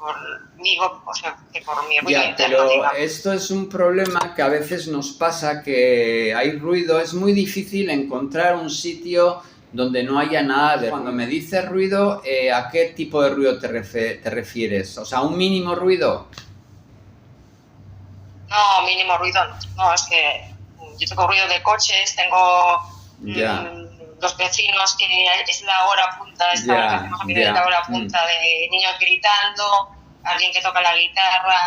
conmigo, o sea, que por mi ruido Ya, interno, pero digamos. esto es un problema que a veces nos pasa, que hay ruido, es muy difícil encontrar un sitio donde no haya nada de ruido. Cuando me dices ruido, ¿a qué tipo de ruido te refieres? O sea, ¿un mínimo ruido? No, mínimo ruido no. No, es que yo tengo ruido de coches, tengo Ya, los vecinos que es la hora punta, esta hora que ya, hacemos aquí de la ya. hora punta de niños gritando, alguien que toca la guitarra,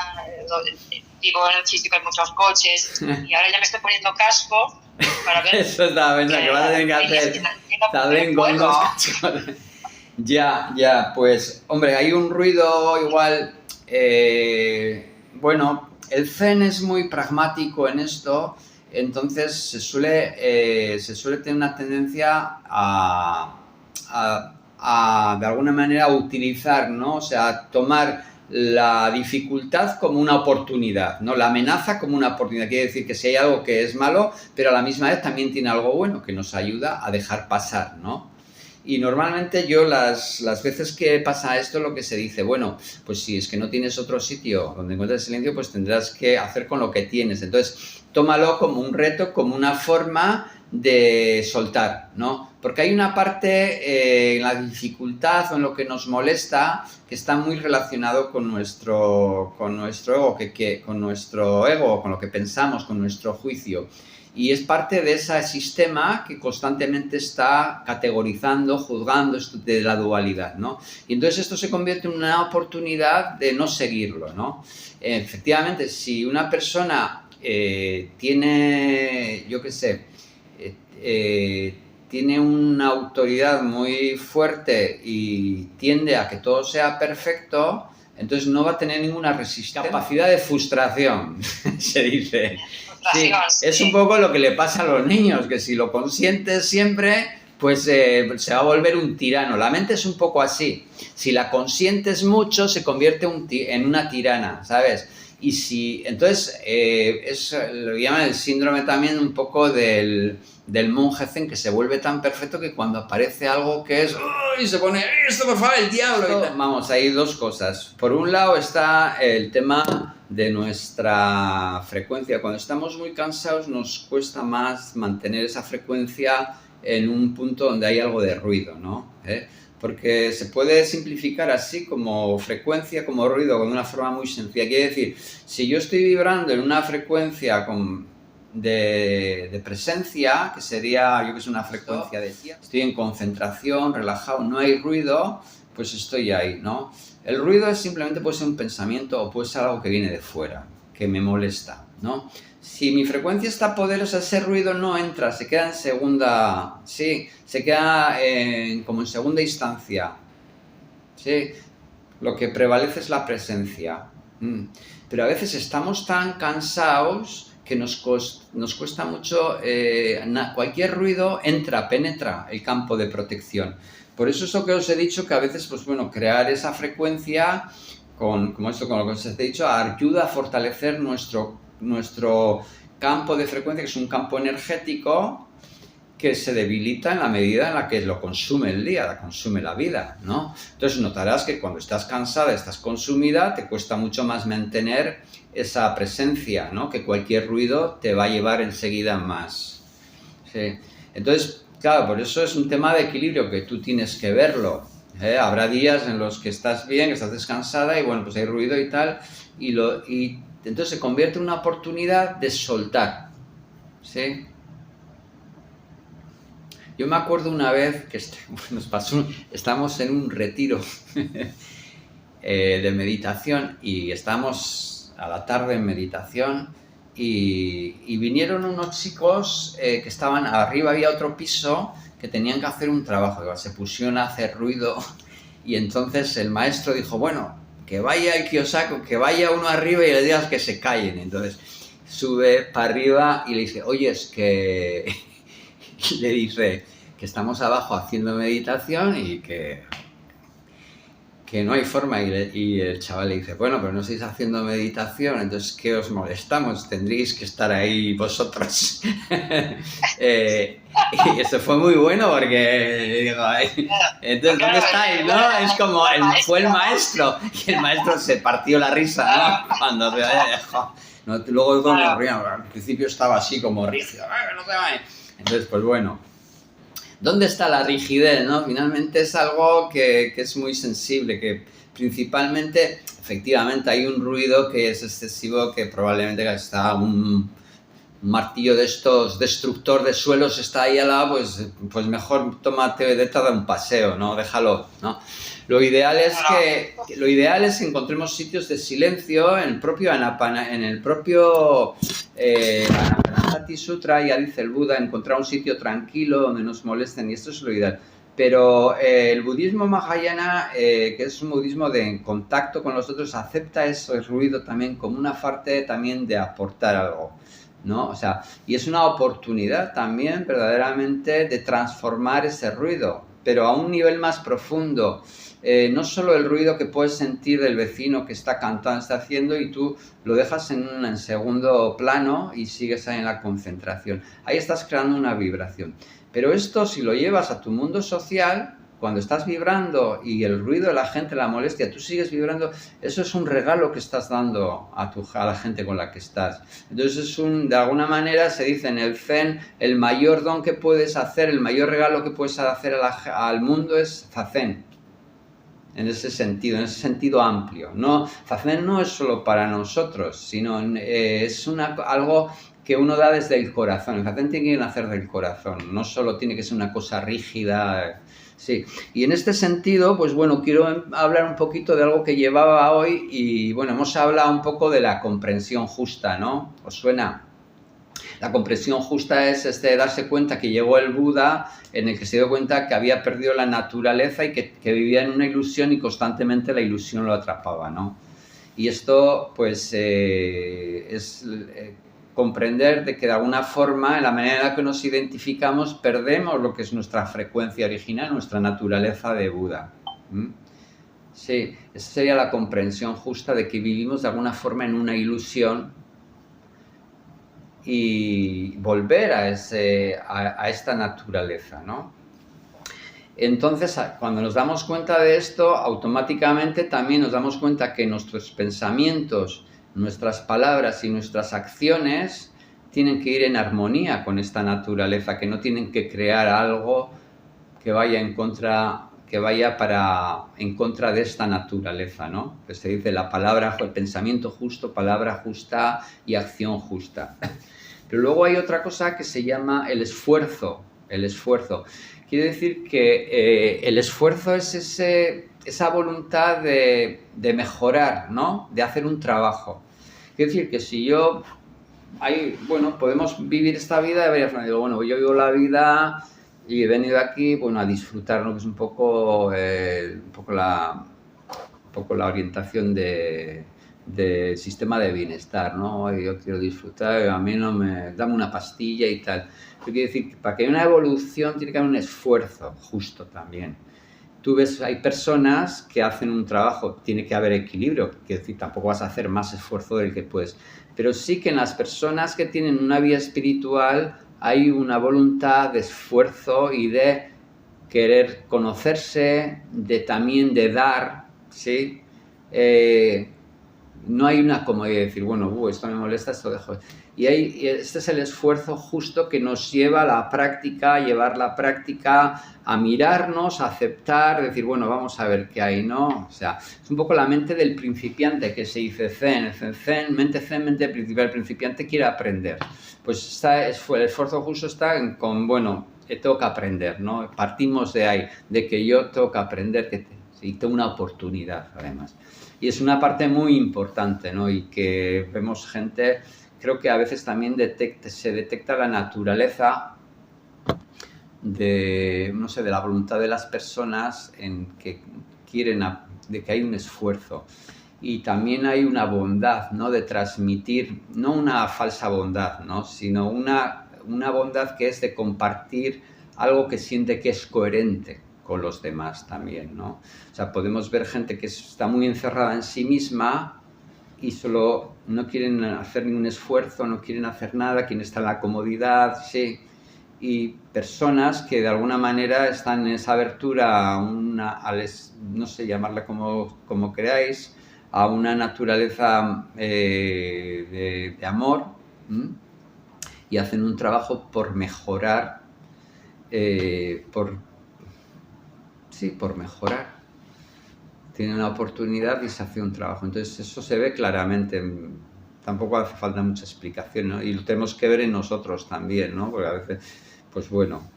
vivo en un sitio que hay muchos coches y ahora ya me estoy poniendo casco para ver Eso estaba pensando, que vas a tener que hacer también con dos cascos. Ya, ya, pues, hombre, hay un ruido igual, bueno, el Zen es muy pragmático en esto, entonces se suele tener una tendencia de alguna manera, utilizar, ¿no? O sea, tomar la dificultad como una oportunidad, ¿no? La amenaza como una oportunidad. Quiere decir que si hay algo que es malo, pero a la misma vez también tiene algo bueno que nos ayuda a dejar pasar, ¿no? Y normalmente yo las veces que pasa esto, lo que se dice, bueno, pues si es que no tienes otro sitio donde encuentres silencio, pues tendrás que hacer con lo que tienes. Entonces, tómalo como un reto, como una forma de soltar, ¿no? Porque hay una parte en la dificultad o en lo que nos molesta que está muy relacionado con nuestro ego, con nuestro ego, con lo que pensamos, con nuestro juicio. Y es parte de ese sistema que constantemente está categorizando, juzgando esto de la dualidad, ¿no? Y entonces esto se convierte en una oportunidad de no seguirlo, ¿no? Efectivamente, si una persona tiene, yo qué sé, tiene una autoridad muy fuerte y tiende a que todo sea perfecto, entonces no va a tener ninguna resistencia. Capacidad de frustración, se dice. Sí, es un poco lo que le pasa a los niños, que si lo consientes siempre, pues se va a volver un tirano. La mente es un poco así. Si la consientes mucho, se convierte en una tirana, ¿sabes? Y si, entonces, lo llaman el síndrome también un poco del monje zen, que se vuelve tan perfecto que cuando aparece algo que es, ¡uy! Se pone, esto por favor, el diablo. Vamos, hay dos cosas. Por un lado está el tema de nuestra frecuencia. Cuando estamos muy cansados nos cuesta más mantener esa frecuencia en un punto donde hay algo de ruido, ¿no? Porque se puede simplificar así, como frecuencia, como ruido, de una forma muy sencilla. Quiere decir, si yo estoy vibrando en una frecuencia de presencia, que sería, yo que sé, una frecuencia de estoy en concentración, relajado, no hay ruido, pues estoy ahí, ¿no? El ruido simplemente puede ser un pensamiento o puede ser algo que viene de fuera, que me molesta, ¿no? Si mi frecuencia está poderosa, ese ruido no entra, se queda en segunda, sí, se queda como en segunda instancia, sí, lo que prevalece es la presencia. Pero a veces estamos tan cansados que nos cuesta mucho, cualquier ruido penetra el campo de protección. Por eso es lo que os he dicho, que a veces, pues bueno, crear esa frecuencia, como esto, con lo que os he dicho, ayuda a fortalecer nuestro campo de frecuencia, que es un campo energético que se debilita en la medida en la que lo consume el día, la consume la vida, ¿no? Entonces notarás que cuando estás cansada, estás consumida, te cuesta mucho más mantener esa presencia, ¿no? Que cualquier ruido te va a llevar enseguida más. Sí. Entonces, claro, por eso es un tema de equilibrio que tú tienes que verlo. Habrá días en los que estás bien, que estás descansada y bueno, pues hay ruido y tal, y entonces se convierte en una oportunidad de soltar, ¿sí? Yo me acuerdo una vez que nos pasó, estamos en un retiro de meditación y estamos a la tarde en meditación y vinieron unos chicos que estaban arriba, había otro piso que tenían que hacer un trabajo, se pusieron a hacer ruido y entonces el maestro dijo, bueno, que vaya el Kiyosako, que vaya uno arriba y le digas que se callen. Entonces sube para arriba y le dice, oye, es que... y le dice que estamos abajo haciendo meditación y que que no hay forma y el chaval le dice, bueno, pero no estáis haciendo meditación, entonces ¿qué os molestamos? Tendréis que estar ahí vosotros. Y eso fue muy bueno porque digo, entonces ¿dónde estáis? ¿No? Es como, fue el maestro y el maestro se partió la risa, ¿no? Cuando se había dejado. No, luego nos reíamos, al principio estaba así como rígido, no se vaya. Entonces, pues bueno. ¿Dónde está la rigidez? ¿No? Finalmente es algo que es muy sensible, que principalmente, efectivamente, hay un ruido que es excesivo, que probablemente está un martillo de estos destructor de suelos está ahí al lado, pues mejor tómate, vete a dar un paseo, ¿no? Déjalo, ¿no? Lo ideal es que encontremos sitios de silencio en el propio Anapanasati Sutra, ya dice el Buda, encontrar un sitio tranquilo donde nos molesten, y esto es lo ideal. Pero el budismo Mahayana, que es un budismo de contacto con los otros, acepta ese ruido también como una parte también de aportar algo, ¿no? O sea, y es una oportunidad también verdaderamente de transformar ese ruido, pero a un nivel más profundo. No solo el ruido que puedes sentir del vecino que está cantando, está haciendo, y tú lo dejas en segundo plano y sigues ahí en la concentración. Ahí estás creando una vibración. Pero esto, si lo llevas a tu mundo social, cuando estás vibrando y el ruido de la gente, la molestia, tú sigues vibrando, eso es un regalo que estás dando a la gente con la que estás. Entonces, de alguna manera se dice en el Zen, el mayor don que puedes hacer, el mayor regalo que puedes hacer al mundo es Zazen. En ese sentido amplio. No, Zazen no es solo para nosotros, sino es algo que uno da desde el corazón. El Zazen tiene que nacer del corazón, no solo tiene que ser una cosa rígida. Sí, y en este sentido, pues bueno, quiero hablar un poquito de algo que llevaba hoy y bueno, hemos hablado un poco de la comprensión justa, ¿no? ¿Os suena? La comprensión justa es darse cuenta que llegó el Buda en el que se dio cuenta que había perdido la naturaleza y que vivía en una ilusión y constantemente la ilusión lo atrapaba, ¿no? Y esto, pues, es comprender de que de alguna forma, en la manera en la que nos identificamos, perdemos lo que es nuestra frecuencia original, nuestra naturaleza de Buda. Sí, esa sería la comprensión justa de que vivimos de alguna forma en una ilusión y volver a esta naturaleza, ¿no? Entonces, cuando nos damos cuenta de esto, automáticamente también nos damos cuenta que nuestros pensamientos, nuestras palabras y nuestras acciones tienen que ir en armonía con esta naturaleza, que no tienen que crear algo que vaya en contra de esta naturaleza, ¿no? Que se dice el pensamiento justo, palabra justa y acción justa. Pero luego hay otra cosa que se llama el esfuerzo. El esfuerzo. Quiere decir que el esfuerzo es esa voluntad de mejorar, ¿no? De hacer un trabajo. Quiere decir que si podemos vivir esta vida de varias maneras. Digo, bueno, yo vivo la vida y he venido aquí, bueno, a disfrutar, ¿no? Que es un poco la orientación del sistema de bienestar, ¿no? Yo quiero disfrutar, a mí dame una pastilla y tal. Pero quiere decir que para que haya una evolución tiene que haber un esfuerzo justo también. Tú ves, hay personas que hacen un trabajo, tiene que haber equilibrio, quiere decir, tampoco vas a hacer más esfuerzo del que puedes. Pero sí que en las personas que tienen una vida espiritual hay una voluntad de esfuerzo y de querer conocerse, también de dar, ¿sí? No hay una como de decir, bueno, esto me molesta, esto dejo. Y este es el esfuerzo justo que nos lleva a la práctica, llevar la práctica a mirarnos, a aceptar, decir, bueno, vamos a ver qué hay, ¿no? O sea, es un poco la mente del principiante que se dice zen, mente principiante. El principiante quiere aprender. Pues el esfuerzo justo está tengo que aprender, ¿no? Partimos de ahí, de que yo tengo que aprender, y tengo una oportunidad, además. Y es una parte muy importante, ¿no? Y que vemos gente, creo que a veces también se detecta la naturaleza de la voluntad de las personas en que de que hay un esfuerzo. Y también hay una bondad, ¿no? De transmitir, no una falsa bondad, ¿no? Sino una bondad que es de compartir algo que siente que es coherente, con los demás también, ¿no? O sea, podemos ver gente que está muy encerrada en sí misma y solo no quieren hacer ningún esfuerzo, no quieren hacer nada, quieren estar en la comodidad, sí. Y personas que de alguna manera están en esa abertura a una, no sé, llamarla como queráis, a una naturaleza de amor, y hacen un trabajo por mejorar, por mejorar. Tienen la oportunidad y se hace un trabajo. Entonces eso se ve claramente, tampoco hace falta mucha explicación, ¿no? Y lo tenemos que ver en nosotros también, ¿no? Porque a veces, pues bueno,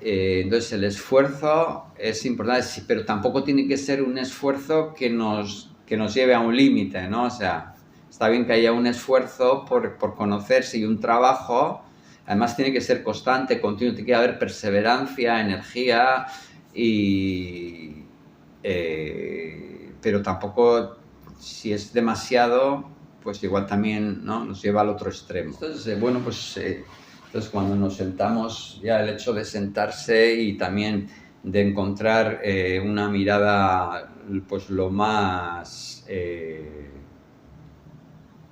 entonces el esfuerzo es importante, sí, pero tampoco tiene que ser un esfuerzo que nos lleve a un límite, ¿no? O sea, está bien que haya un esfuerzo por conocerse y un trabajo, además tiene que ser constante, continuo, tiene que haber perseverancia, energía pero tampoco, si es demasiado, pues igual también, ¿no? Nos lleva al otro extremo. Entonces, bueno, pues entonces cuando nos sentamos, ya el hecho de sentarse y también de encontrar una mirada pues lo más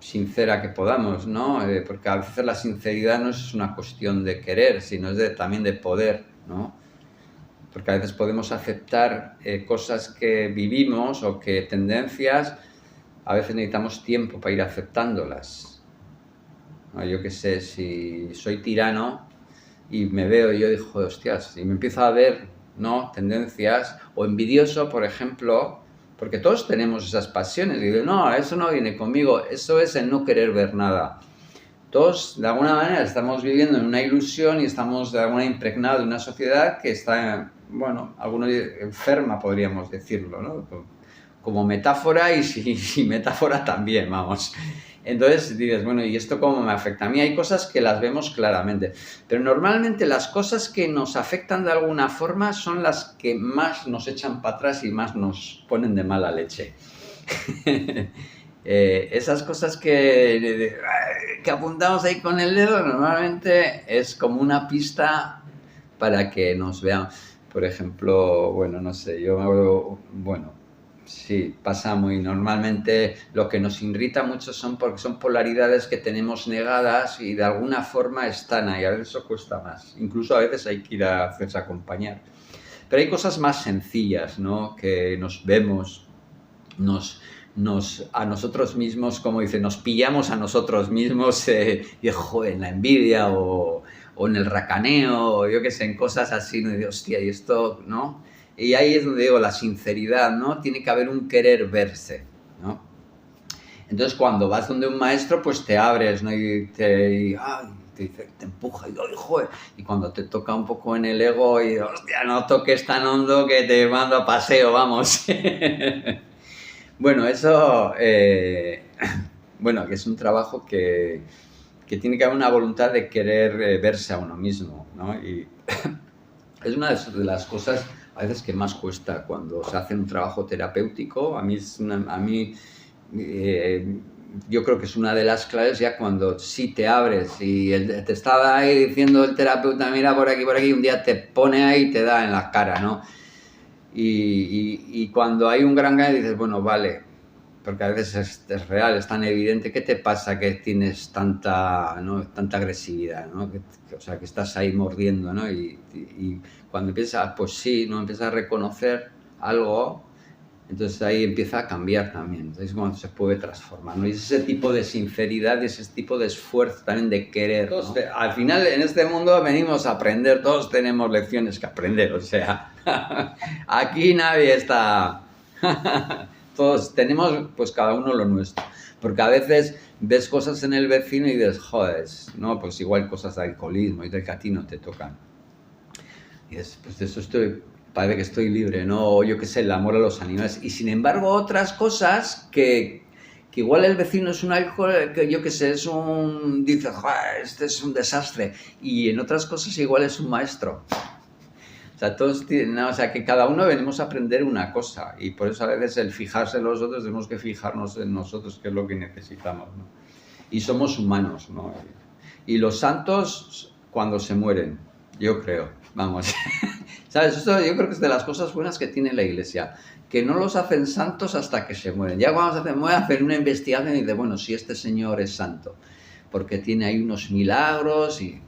sincera que podamos, ¿no? Porque a veces la sinceridad no es una cuestión de querer, sino es también de poder, ¿no? Porque a veces podemos aceptar cosas que vivimos o que tendencias, a veces necesitamos tiempo para ir aceptándolas. ¿No? Yo qué sé, si soy tirano y me veo y yo digo, hostias, y me empiezo a ver, ¿no? Tendencias, o envidioso, por ejemplo, porque todos tenemos esas pasiones, y digo, no, eso no viene conmigo, eso es el no querer ver nada. Todos, de alguna manera, estamos viviendo en una ilusión y estamos, de alguna manera, impregnados de una sociedad que está, bueno, algunos enferma, podríamos decirlo, ¿no? Como metáfora y sin metáfora también, vamos. Entonces dices, bueno, ¿y esto cómo me afecta? A mí hay cosas que las vemos claramente, pero normalmente las cosas que nos afectan de alguna forma son las que más nos echan para atrás y más nos ponen de mala leche. Esas cosas que apuntamos ahí con el dedo normalmente es como una pista para que nos vean. Por ejemplo, bueno, no sé, sí, pasa muy normalmente. Lo que nos irrita mucho son polaridades que tenemos negadas y de alguna forma están ahí. A veces eso cuesta más. Incluso a veces hay que ir a hacerse acompañar. Pero hay cosas más sencillas, ¿no? Que nos vemos, a nosotros mismos, como dice, nos pillamos a nosotros mismos joder, en la envidia o en el racaneo, o yo qué sé, en cosas así, ¿no? Y digo, hostia, y esto, ¿no? Y ahí es donde digo, la sinceridad, ¿no? Tiene que haber un querer verse, ¿no? Entonces, cuando vas donde un maestro, pues te abres, ¿no? Y te dice, te empuja, y joder. Y cuando te toca un poco en el ego, y hostia, no toques tan hondo que te mando a paseo, vamos. Bueno, eso, bueno, que es un trabajo que tiene que haber una voluntad de querer verse a uno mismo, ¿no? Y es una de las cosas a veces que más cuesta cuando se hace un trabajo terapéutico. A mí, yo creo que es una de las claves ya cuando sí te abres y te estaba ahí diciendo el terapeuta, mira por aquí, un día te pone ahí y te da en la cara, ¿no? Y cuando hay un gran cambio dices, bueno, vale, porque a veces es real, es tan evidente. ¿Qué te pasa que tienes tanta agresividad, ¿no? O sea, que estás ahí mordiendo, ¿no? Y cuando empiezas, pues sí, ¿no? Empiezas a reconocer algo, entonces ahí empieza a cambiar también. Entonces es cuando se puede transformar, ¿no? Y es ese tipo de sinceridad y ese tipo de esfuerzo también de querer, ¿no? Al final, en este mundo venimos a aprender, todos tenemos lecciones que aprender, o sea, aquí nadie está... Todos tenemos, pues cada uno lo nuestro. Porque a veces ves cosas en el vecino y dices, joder, no, pues igual cosas de alcoholismo y del que a ti no te tocan. Y dices, pues de eso parece que estoy libre, ¿no? O yo qué sé, el amor a los animales. Y sin embargo, otras cosas que igual el vecino es un alcohólico, que yo qué sé, dice, joder, este es un desastre. Y en otras cosas igual es un maestro. O sea, que cada uno venimos a aprender una cosa y por eso a veces el fijarse en los otros tenemos que fijarnos en nosotros, que es lo que necesitamos, ¿no? Y somos humanos, ¿no? Y los santos cuando se mueren, yo creo. Vamos, ¿sabes? Esto yo creo que es de las cosas buenas que tiene la Iglesia, que no los hacen santos hasta que se mueren. Ya cuando se mueren hacen una investigación y dicen, bueno, si este señor es santo, porque tiene ahí unos milagros y...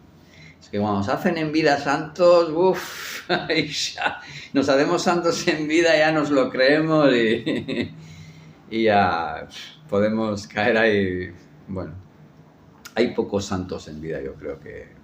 Es que cuando nos hacen en vida santos, uff, nos hacemos santos en vida, ya nos lo creemos y ya podemos caer ahí. Bueno, hay pocos santos en vida, yo creo que